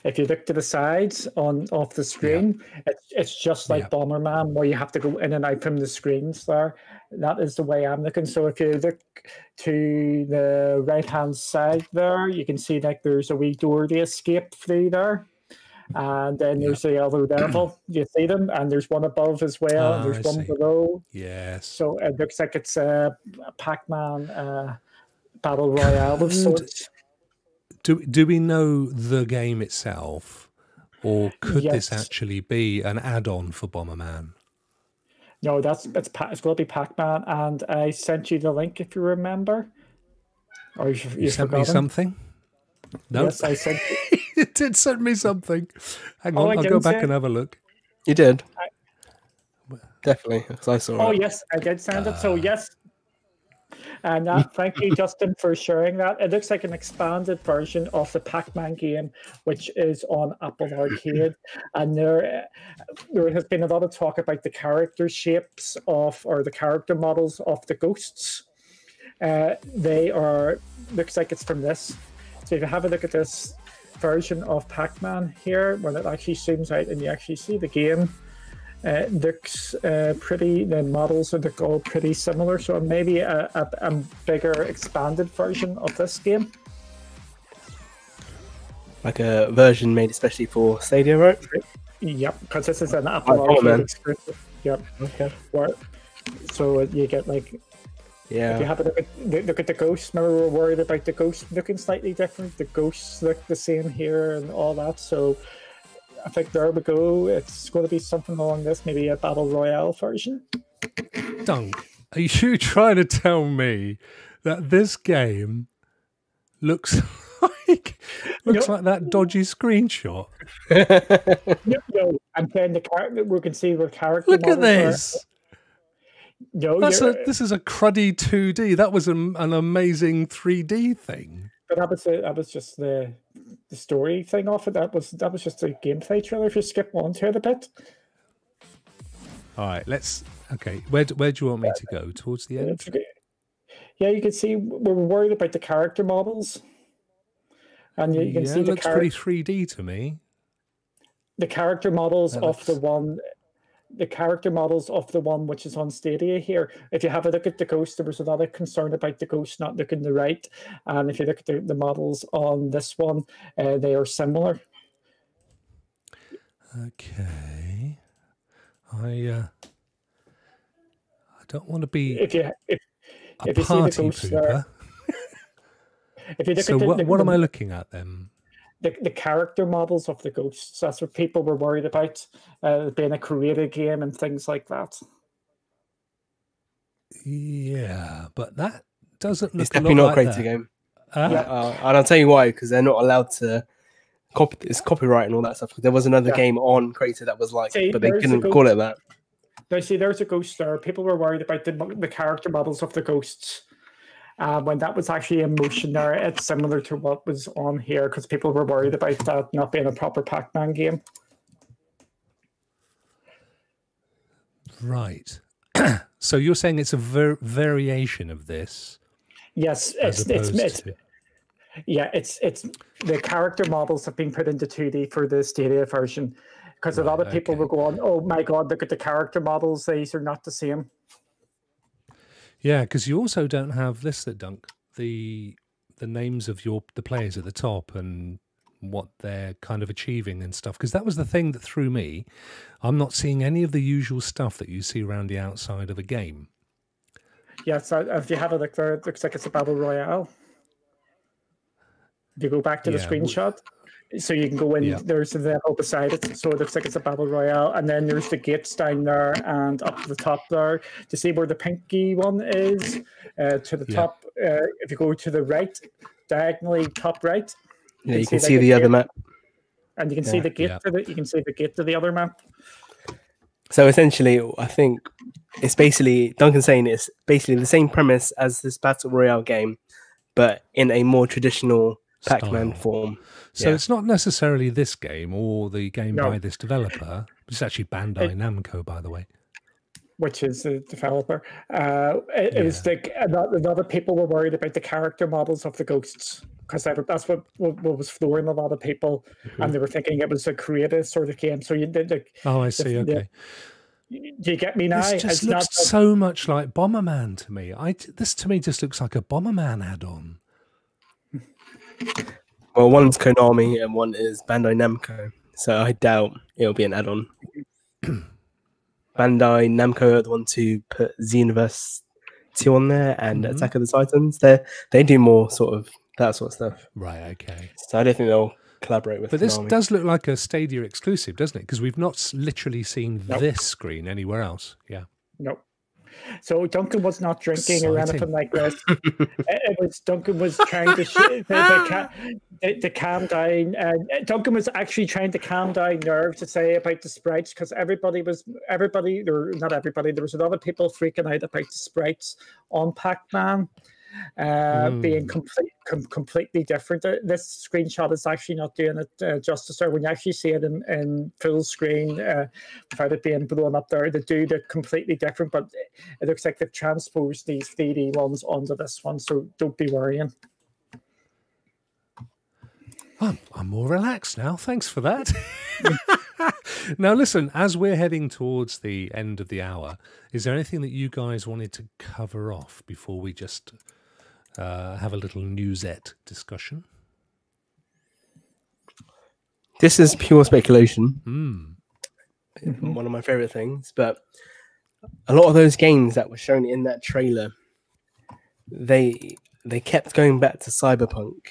if you look to the sides off the screen, it's just like Bomberman, where you have to go in and out from the screens there. That is the way I'm looking. So if you look to the right-hand side there, you can see like there's a wee door to escape through there. And then there's the other level. You see them, and there's one above as well. And there's one below. Yes. So it looks like it's a Pac-Man battle royale of sorts. Do we know the game itself, or could this actually be an add-on for Bomberman? No, it's going to be Pac-Man, and I sent you the link if you remember. Or you sent me something? No. Yes, I sent you. You did send me something. Hang on, I'll go back and have a look. You did? Definitely, because I saw it. Oh, yes, I did send it. So, yes. And thank you, Justin, for sharing that. It looks like an expanded version of the Pac-Man game, which is on Apple Arcade. And there has been a lot of talk about the character shapes or the character models of the ghosts. Looks like it's from this. So if you have a look at this version of Pac-Man here, when it actually zooms out and you actually see the game, looks the models look all pretty similar, so maybe a bigger expanded version of this game, like a version made especially for Stadia, right? Yep, because this is an Apple Arcade exclusive. Yep. Okay. So you get like, if you have a look at the ghosts. Remember, we were worried about the ghosts looking slightly different. The ghosts look the same here and all that, so I think there we go. It's going to be something along this, maybe a battle royale version. Dunk, are you trying to tell me that this game looks like that dodgy screenshot? No, I'm saying the character. We can see the character. Look at this. No, this is a cruddy 2D. That was an amazing 3D thing. But that was just the story thing off it. That was just a gameplay trailer. If you skip on to it a bit. All right, okay. Where do you want me to go? Towards the end? Yeah, you can see we're worried about the character models, and you can see it looks pretty 3D to me. The character models of the one. The character models of the one which is on Stadia here. If you have a look at the ghost, there was a lot of concern about the ghost not looking the right. And if you look at the models on this one, they are similar. Okay. I don't want to be if you party see the ghost pooper. If you look so what am I looking at then? The character models of the ghosts, that's what people were worried about, being a creative game and things like that. Yeah, but that doesn't look it's definitely not a creative game. And I'll tell you why, because they're not allowed to copy. It's copyright and all that stuff. There was another game on Creator that was like, but they couldn't call it that. Now, see, there's a ghost there. People were worried about the character models of the ghosts. When that was actually in motion there, it's similar to what was on here because people were worried about that not being a proper Pac-Man game. Right. So you're saying it's a variation of this? Yes, it's the character models have been put into 2D for the Stadia version because a lot of people were going, "Oh my God, look at the character models; these are not the same." Yeah, because you also don't have this, Dunk, the names of the players at the top and what they're kind of achieving and stuff. Because that was the thing that threw me. I'm not seeing any of the usual stuff that you see around the outside of a game. Yeah, so if you have a look there, it looks like it's a battle royale. If you go back to the screenshot, so you can go in, there's the level beside it, so it looks like it's a battle royale, and then there's the gates down there and up to the top there to see where the pinky one is. To the top, if you go to the right, diagonally top right, Yeah, you can see the other map. And you can see the gate to the, you can see the gate to the other map. So essentially, I think it's basically, Duncan's saying it's basically the same premise as this Battle Royale game, but in a more traditional Pac-Man form. So it's not necessarily this game or the game by this developer. It's actually Bandai Namco, by the way. Which is the developer. It was like a lot of people were worried about the character models of the ghosts, because that's what was flooring a lot of people, and they were thinking it was a creative sort of game. So you did like. Oh, I see. Okay. Do you get me now? This just looks so much like Bomberman to me. This to me just looks like a Bomberman add-on. Well, one's Konami and one is Bandai Namco, so I doubt it'll be an add-on. Bandai Namco are the ones who put Xenoverse 2 on there and Attack of the Titans. They do more sort of that sort of stuff. Right, okay. So I don't think they'll collaborate with But Konami. This does look like a Stadia exclusive, doesn't it? Because we've not literally seen this screen anywhere else. Yeah. Nope. So Duncan was not drinking or anything like this. It was Duncan was trying to calm down. Duncan was actually trying to calm down nerves to say about the sprites, because there was a lot of people freaking out about the sprites on Pac-Man being completely different. This screenshot is actually not doing it justice. Or when you actually see it in full screen, without it being blown up there, they do look completely different. But it looks like they've transposed these 3D ones onto this one, so don't be worrying. I'm more relaxed now. Thanks for that. Now, listen, as we're heading towards the end of the hour, is there anything that you guys wanted to cover off before we just have a little newsette discussion? This is pure speculation. One of my favorite things, but a lot of those games that were shown in that trailer, they kept going back to Cyberpunk.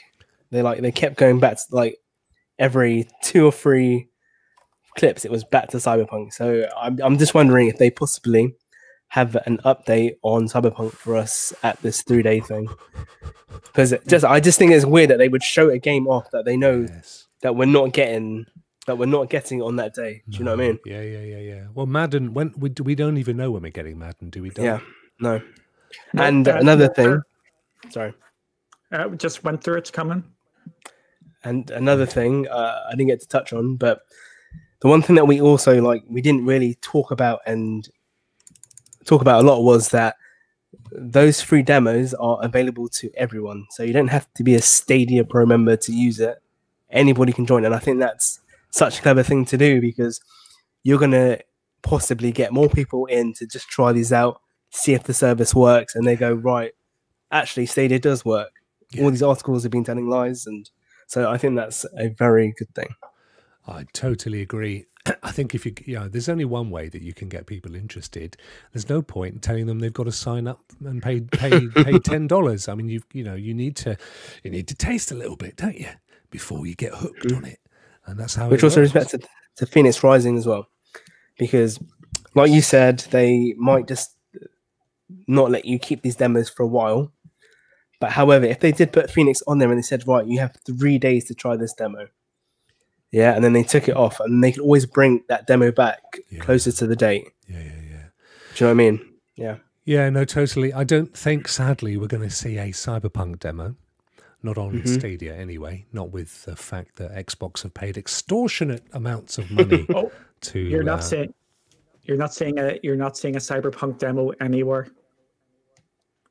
They kept going back to, like, every 2 or 3 clips, it was back to Cyberpunk. So I'm just wondering if they possibly have an update on Cyberpunk for us at this 3-day thing, because I just think it's weird that they would show a game off that they know that we're not getting on that day. Do you know what I mean? Yeah. Well, Madden, we don't even know when we're getting Madden, do we? Yeah, no. And another thing, sorry, just went through. It's coming. And another thing I didn't get to touch on, but the one thing that we also we didn't really talk about a lot was that those free demos are available to everyone. So you don't have to be a Stadia Pro member to use it. Anybody can join. And I think that's such a clever thing to do, because you're going to possibly get more people in to just try these out, see if the service works. And they go, right, actually, Stadia does work. All these articles have been telling lies. And so I think that's a very good thing. I totally agree. I think if there's only one way that you can get people interested. There's no point in telling them they've got to sign up and pay $10. I mean, you need to taste a little bit, don't you, before you get hooked on it, and that's how. Which also respects to Phoenix Rising as well, because, like you said, they might just not let you keep these demos for a while. But however, if they did put Phoenix on there and they said, right, you have 3 days to try this demo. Yeah, and then they took it off, and they could always bring that demo back closer to the date. Yeah. Do you know what I mean? Yeah. Yeah, no, totally. I don't think, sadly, we're going to see a Cyberpunk demo. Not on Stadia, anyway. Not with the fact that Xbox have paid extortionate amounts of money to. You're not seeing a Cyberpunk demo anywhere.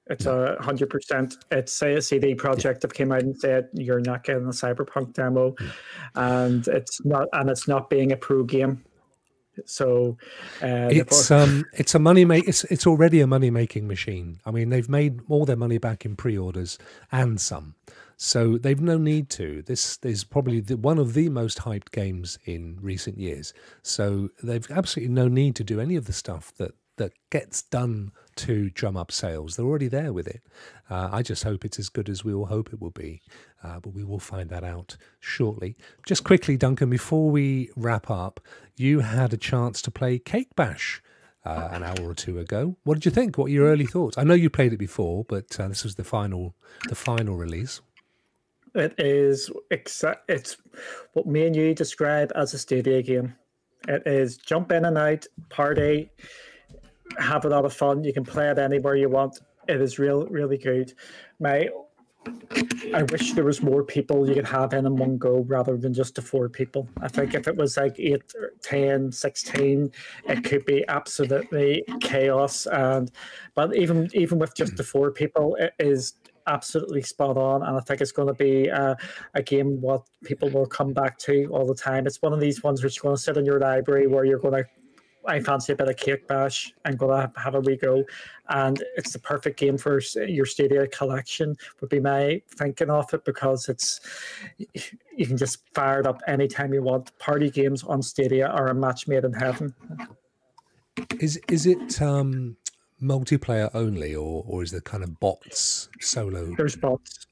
It's 100%. It's a CD Projekt that came out and said you're not getting a Cyberpunk demo, and it's not being a pro game. So it's a money make. It's already a money making machine. I mean, they've made all their money back in pre-orders and some, so they've no need to. This is probably one of the most hyped games in recent years. So they've absolutely no need to do any of the stuff that gets done to drum up sales. They're already there with it. I just hope it's as good as we all hope it will be, but we will find that out shortly. Just quickly, Duncan, before we wrap up, you had a chance to play Cake Bash an hour or two ago. What did you think? What are your early thoughts? I know you played it before, but this was the final release. It is it's what me and you describe as a Stadia game. It is jump in and out, party, have a lot of fun. You can play it anywhere you want. It is really good. I wish there was more people you could have in one go rather than just the 4 people. I think if it was like 8, 10, 16, it could be absolutely chaos. But even with just the 4 people, it is absolutely spot on, and I think it's going to be a game what people will come back to all the time. It's one of these ones which is going to sit in your library where you're going to, I fancy a bit of Cake Bash. I'm going to have a wee go. And it's the perfect game for your Stadia collection, would be my thinking of it, because you can just fire it up anytime you want. Party games on Stadia are a match made in heaven. Is it multiplayer only, or is there kind of bots solo? There's bots.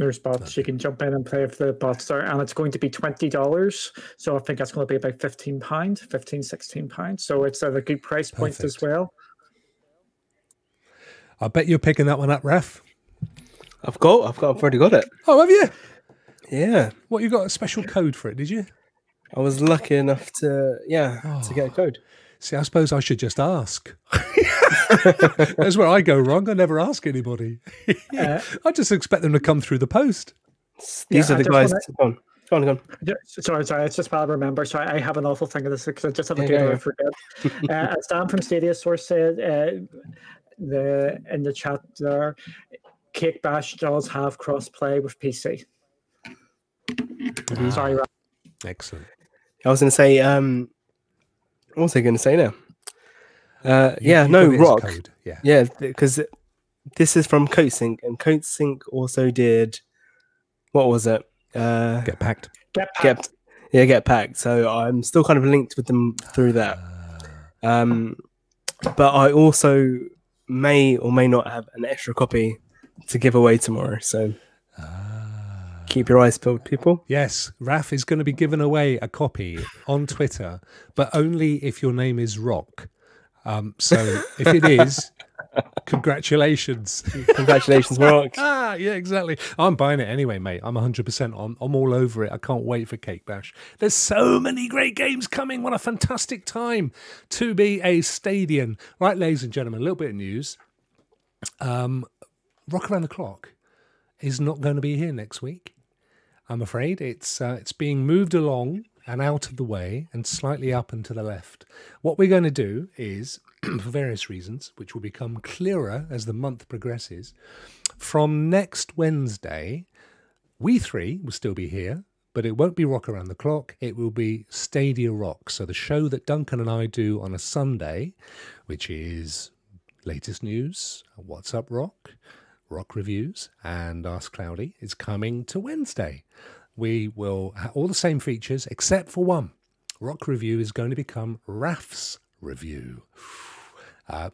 Okay. You can jump in and play if the bots are, and it's going to be $20. So I think that's going to be about £15, £16. So it's at a good price point as well. I bet you're picking that one up, Raph. I've already got it. Oh, have you? Yeah. What, you got a special code for it, did you? I was lucky enough to get a code. See, I suppose I should just ask. That's where I go wrong. I never ask anybody. I just expect them to come through the post. These are the guys. Go on. Sorry. It's just while I remember. So I have an awful thing of this because I just have a good I forget. As Dan from Stadia Source said in the chat there, Cake Bash does have cross-play with PC. Sorry, Rob. Excellent. I was going to say... what was I going to say now? Rokk. Yeah, because this is from CodeSync, and CodeSync also did, what was it? Get packed. Get packed. So I'm still kind of linked with them through that. But I also may or may not have an extra copy to give away tomorrow. So keep your eyes peeled, people. Yes, Raph is going to be giving away a copy on Twitter, but only if your name is Rokk. So if it is, congratulations. Congratulations, Rokk. Yeah, exactly. I'm buying it anyway, mate. I'm 100% on. I'm all over it. I can't wait for Cake Bash. There's so many great games coming. What a fantastic time to be a Stadian. Right, ladies and gentlemen, a little bit of news. Rokk Around the Clock is not going to be here next week. I'm afraid it's being moved along and out of the way and slightly up and to the left. What we're going to do is, for various reasons, which will become clearer as the month progresses, from next Wednesday, we 3 will still be here, but it won't be Rokk Around the Clock. It will be Stadia Rocks. So the show that Duncan and I do on a Sunday, which is latest news, What's Up Rokk, Rokk Reviews, and Ask Cloudy, is coming to Wednesday. We will have all the same features except for one. Rokk Review is going to become Raph's Review.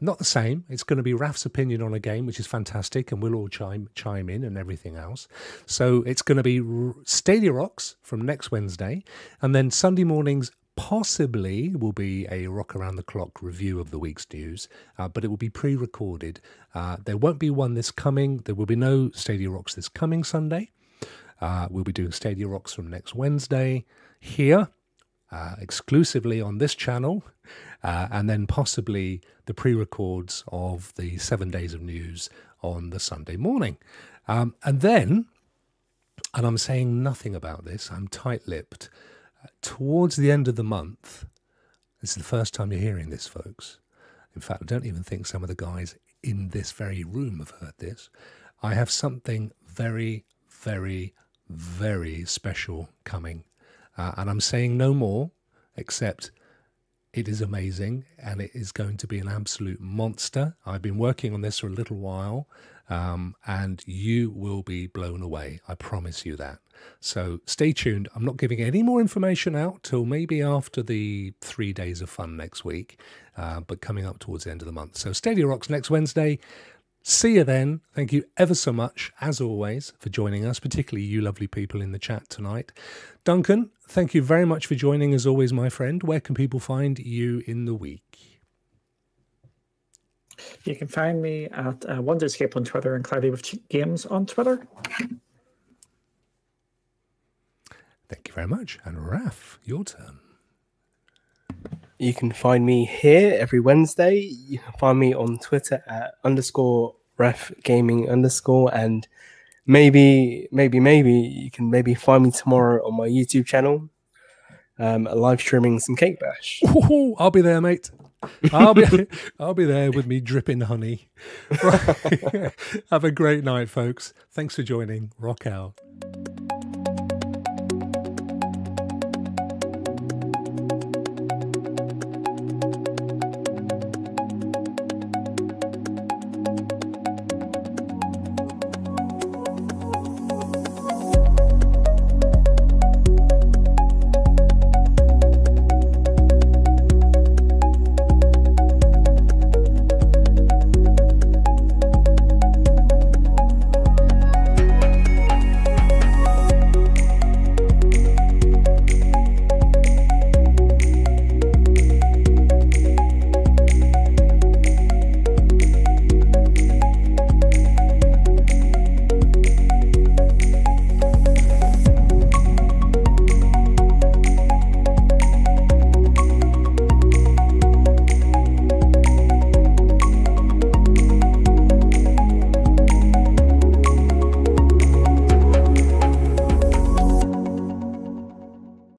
Not the same. It's going to be Raph's opinion on a game, which is fantastic, and we'll all chime in and everything else. So it's going to be Stadia Rocks from next Wednesday, and then Sunday mornings possibly will be a Rokk Around the Clock review of the week's news, but it will be pre-recorded. There won't be one this coming. There will be no Stadia Rocks this coming Sunday. We'll be doing Stadia Rocks from next Wednesday here, exclusively on this channel, and then possibly the pre-records of the 7 days of news on the Sunday morning. And then, and I'm saying nothing about this, I'm tight-lipped, towards the end of the month, this is the first time you're hearing this, folks. In fact, I don't even think some of the guys in this very room have heard this. I have something very, very, very special coming. And I'm saying no more, except it is amazing and it is going to be an absolute monster. I've been working on this for a little while, and you will be blown away. I promise you that. So stay tuned. I'm not giving any more information out till maybe after the 3 days of fun next week, but coming up towards the end of the month. So Stadia Rocks next Wednesday. See you then. Thank you ever so much, as always, for joining us, particularly you lovely people in the chat tonight. Duncan, thank you very much for joining, as always, my friend. Where can people find you in the week? You can find me at Wonderscape on Twitter and Cloudy with Games on Twitter. you very much. And Raph, your turn. You can find me here every Wednesday. You can find me on Twitter at _RefGaming_, and maybe you can find me tomorrow on my YouTube channel, live streaming some Cake Bash. Ooh, I'll be there, mate. I'll be there with me dripping honey. Right. Have a great night, folks. Thanks for joining. Rokk out.